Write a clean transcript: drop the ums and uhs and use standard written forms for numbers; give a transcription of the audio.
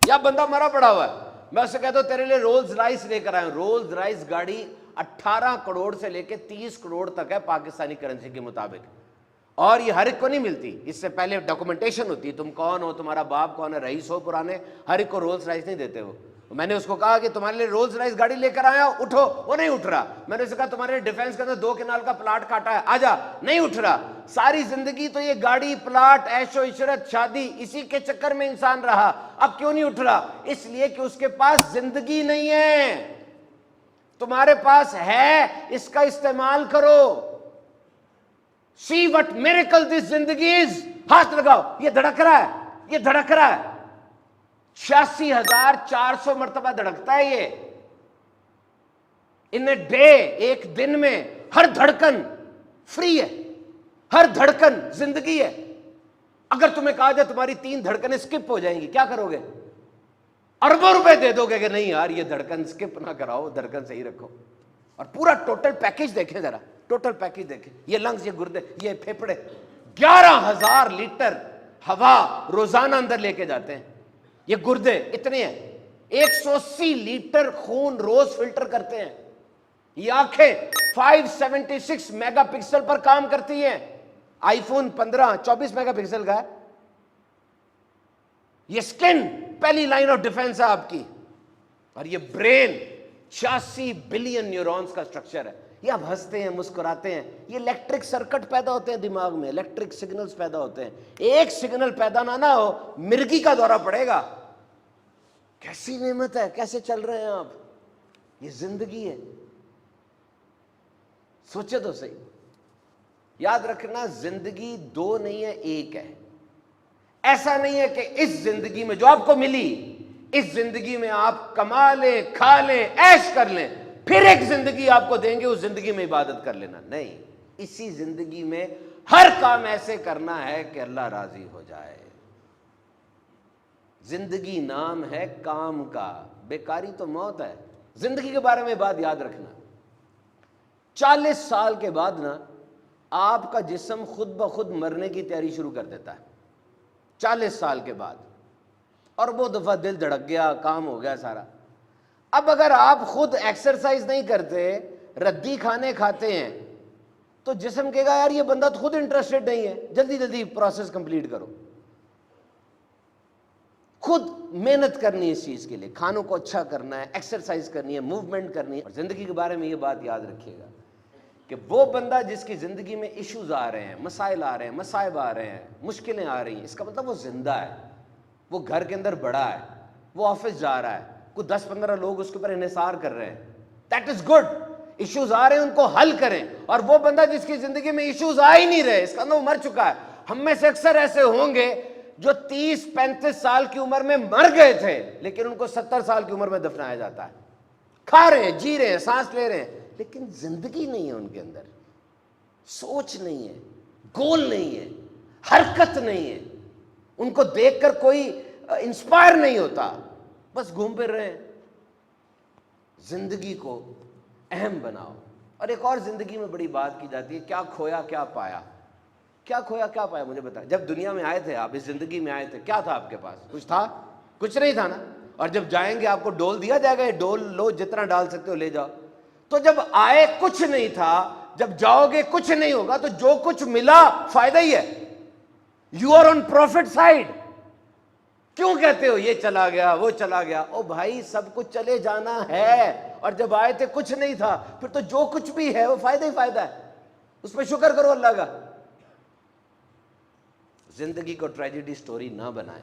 या बंदा मरा पड़ा हुआ है, मैं उससे कहता हूं तेरे लिए रोल्स राइस लेकर आया हूं। रोल्स राइस गाड़ी 18 करोड़ से लेके 30 करोड़ तक है पाकिस्तानी करेंसी के मुताबिक, और ये हर एक को नहीं मिलती। इससे पहले डॉक्यूमेंटेशन होती है, तुम कौन हो, तुम्हारा बाप कौन है, रईस हो पुराने, हर एक को रोल्स राइस नहीं देते वो। मैंने उसको कहा कि तुम्हारे लिए रोल्स राइस गाड़ी लेकर आया, उठो, वो नहीं उठ रहा। मैंने उससे कहा तुम्हारे लिए डिफेंस के अंदर 2 कनाल का प्लाट काटा है, आजा, नहीं उठ रहा। सारी जिंदगी तो ये गाड़ी, प्लाट, ऐशो इशरत, शादी, इसी के चक्कर में इंसान रहा। अब क्यों नहीं उठ रहा? इसलिए कि उसके पास जिंदगी नहीं है। तुम्हारे पास है, इसका इस्तेमाल करो। सी वट मिरेकल दिस जिंदगी इज। हाथ लगाओ, ये धड़क रहा है, ये धड़क रहा है। 86,400 मरतबा धड़कता है ये इन ए डे, एक दिन में। हर धड़कन फ्री है, हर धड़कन जिंदगी है। अगर तुम्हें कहा जाए तुम्हारी 3 धड़कनें स्किप हो जाएंगी, क्या करोगे? अरबों रुपए दे दोगे कि नहीं यार ये धड़कन स्किप ना कराओ, धड़कन सही रखो। और पूरा टोटल पैकेज देखें जरा, टोटल पैकेज देखें। ये लंग्स, ये गुर्दे, ये फेफड़े, 11,000 लीटर हवा रोजाना अंदर लेके जाते हैं। ये गुर्दे इतने हैं, 180 लीटर खून रोज फिल्टर करते हैं। ये आंखें 576 मेगापिक्सल पर काम करती हैं। आईफोन 15 24 मेगापिक्सल का है। ये स्किन पहली लाइन ऑफ डिफेंस है आपकी। और ये ब्रेन 86 बिलियन न्यूरॉन्स का स्ट्रक्चर है। ये आप हंसते हैं, मुस्कुराते हैं, ये इलेक्ट्रिक सर्किट पैदा होते हैं दिमाग में, इलेक्ट्रिक सिग्नल्स पैदा होते हैं। एक सिग्नल पैदा ना हो, मिर्गी का दौरा पड़ेगा। कैसी नेमत है, कैसे चल रहे हैं आप? ये जिंदगी है, सोचे तो सही। याद रखना, जिंदगी 2 नहीं है, 1 है। ऐसा नहीं है कि इस जिंदगी में जो आपको मिली, इस जिंदगी में आप कमा लें, खा लें, ऐश कर लें, फिर एक जिंदगी आपको देंगे, उस जिंदगी में इबादत कर लेना। नहीं, इसी जिंदगी में हर काम ऐसे करना है कि अल्लाह राजी हो जाए। जिंदगी नाम है काम का, बेकारी तो मौत है। जिंदगी के बारे में बात याद रखना, 40 साल के बाद ना आपका जिस्म खुद ब खुद मरने की तैयारी शुरू कर देता है। 40 साल के बाद, और वो दफा दिल धड़क गया, काम हो गया सारा। अब अगर आप खुद एक्सरसाइज नहीं करते, रद्दी खाने खाते हैं, तो जिस्म कहेगा यार ये बंदा तो खुद इंटरेस्टेड नहीं है, जल्दी जल्दी प्रोसेस कंप्लीट करो। खुद मेहनत करनी है इस चीज के लिए, खानों को अच्छा करना है, एक्सरसाइज करनी है, मूवमेंट करनी है। और जिंदगी के बारे में ये बात याद रखिएगा कि वो बंदा जिसकी जिंदगी में इश्यूज आ रहे हैं, मसाइल आ रहे हैं, मसाइब आ रहे हैं, मुश्किलें आ रही हैं, इसका मतलब वो जिंदा है, वो घर के अंदर बड़ा है, वो ऑफिस जा रहा है, कुछ 10-15 लोग उसके ऊपर इन्हिसार कर रहे हैं। That is good. इश्यूज आ रहे हैं, उनको हल करें। और वो बंदा जिसकी जिंदगी में इश्यूज आ ही नहीं रहे, इसका मतलब वो मर चुका है। हम में से अक्सर ऐसे होंगे जो 30-35 साल की उम्र में मर गए थे, लेकिन उनको 70 साल की उम्र में दफनाया जाता है। खा रहे हैं, जी रहे हैं, सांस ले रहे हैं, लेकिन जिंदगी नहीं है उनके अंदर, सोच नहीं है, गोल नहीं है, हरकत नहीं है, उनको देखकर कोई इंस्पायर नहीं होता, बस घूम फिर रहे हैं। जिंदगी को अहम बनाओ। और एक और जिंदगी में बड़ी बात की जाती है, क्या खोया क्या पाया। क्या खोया क्या पाया, मुझे बताया। जब दुनिया में आए थे आप, इस जिंदगी में आए थे, क्या था आपके पास? कुछ था? कुछ नहीं था ना। और जब जाएंगे आपको डोल दिया जाएगा, ये डोल लो, जितना डाल सकते हो ले जाओ। तो जब आए कुछ नहीं था, जब जाओगे कुछ नहीं होगा, तो जो कुछ मिला फायदा ही है। You are on profit side. क्यों कहते हो ये चला गया, वो चला गया? ओ भाई, सब कुछ चले जाना है। और जब आए थे कुछ नहीं था, फिर तो जो कुछ भी है वो फायदा ही फायदा है, उस पर शुक्र करो अल्लाह का। जिंदगी को ट्रेजेडी स्टोरी ना बनाएं।